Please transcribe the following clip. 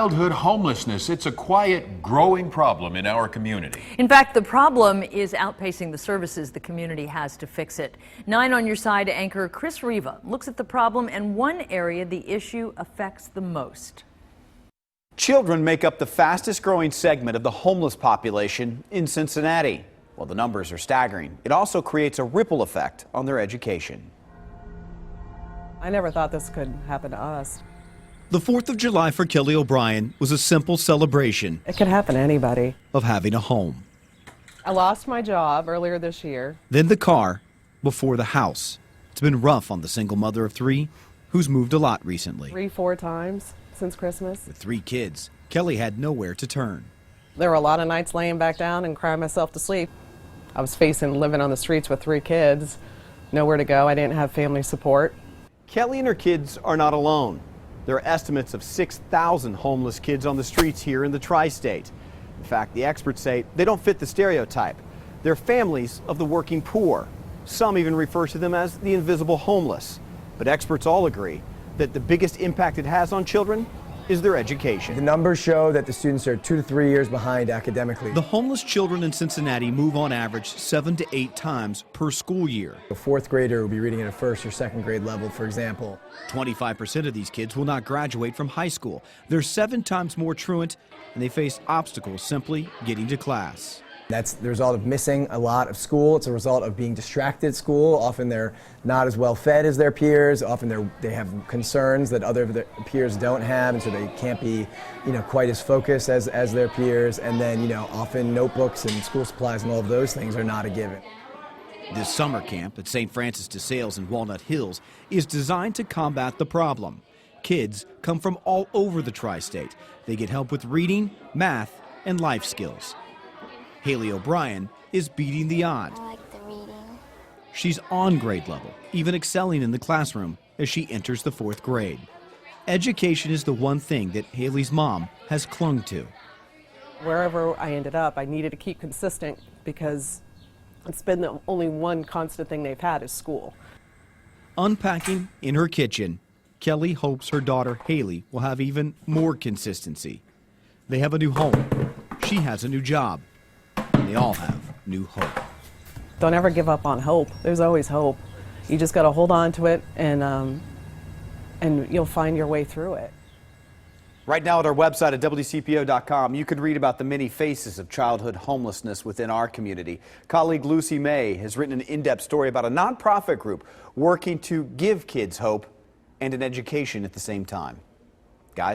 Childhood homelessness, it's a quiet, growing problem in our community. In fact, the problem is outpacing the services the community has to fix it. 9 on Your Side anchor Chris Riva looks at the problem and one area the issue affects the most. Children make up the fastest growing segment of the homeless population in Cincinnati. Well, the numbers are staggering. It also creates a ripple effect on their education. I never thought this could happen to us. The 4th of July for Kelly O'Brien was a simple celebration. It could happen to anybody. Of having a home. I lost my job earlier this year. Then the car, before the house. It's been rough on the single mother of 3 who's moved a lot recently. 3-4 times since Christmas. With 3 kids, Kelly had nowhere to turn. There were a lot of nights laying back down and crying myself to sleep. I was facing living on the streets with 3 kids, nowhere to go. I didn't have family support. Kelly and her kids are not alone. There are estimates of 6,000 homeless kids on the streets here in the tri-state. In fact, the experts say they don't fit the stereotype. They're families of the working poor. Some even refer to them as the invisible homeless. But experts all agree that the biggest impact it has on children is their education. The numbers show that the students are 2 to 3 years behind academically. The homeless children in Cincinnati move on average 7 to 8 times per school year. A 4th grader will be reading at a 1st or 2nd grade level, for example. 25% of these kids will not graduate from high school. They're 7 times more truant, and they face obstacles simply getting to class. That's the result of missing a lot of school. It's a result of being distracted at school. Often they're not as well fed as their peers. Often they have concerns that other of their peers don't have, and so they can't be, quite as focused as their peers. And then, often notebooks and school supplies and all of those things are not a given. This summer camp at St. Francis de Sales in Walnut Hills is designed to combat the problem. Kids come from all over the tri-state. They get help with reading, math, and life skills. Haley O'Brien is beating the odds. I like the reading. She's on grade level, even excelling in the classroom as she enters the 4th grade. Education is the one thing that Haley's mom has clung to. Wherever I ended up, I needed to keep consistent because it's been the only one constant thing they've had is school. Unpacking in her kitchen, Kelly hopes her daughter Haley will have even more consistency. They have a new home. She has a new job. They all have new hope. Don't ever give up on hope. There's always hope. You just got to hold on to it, and you'll find your way through it. Right now at our website at WCPO.com, you can read about the many faces of childhood homelessness within our community. Colleague Lucy May has written an in-depth story about a nonprofit group working to give kids hope and an education at the same time.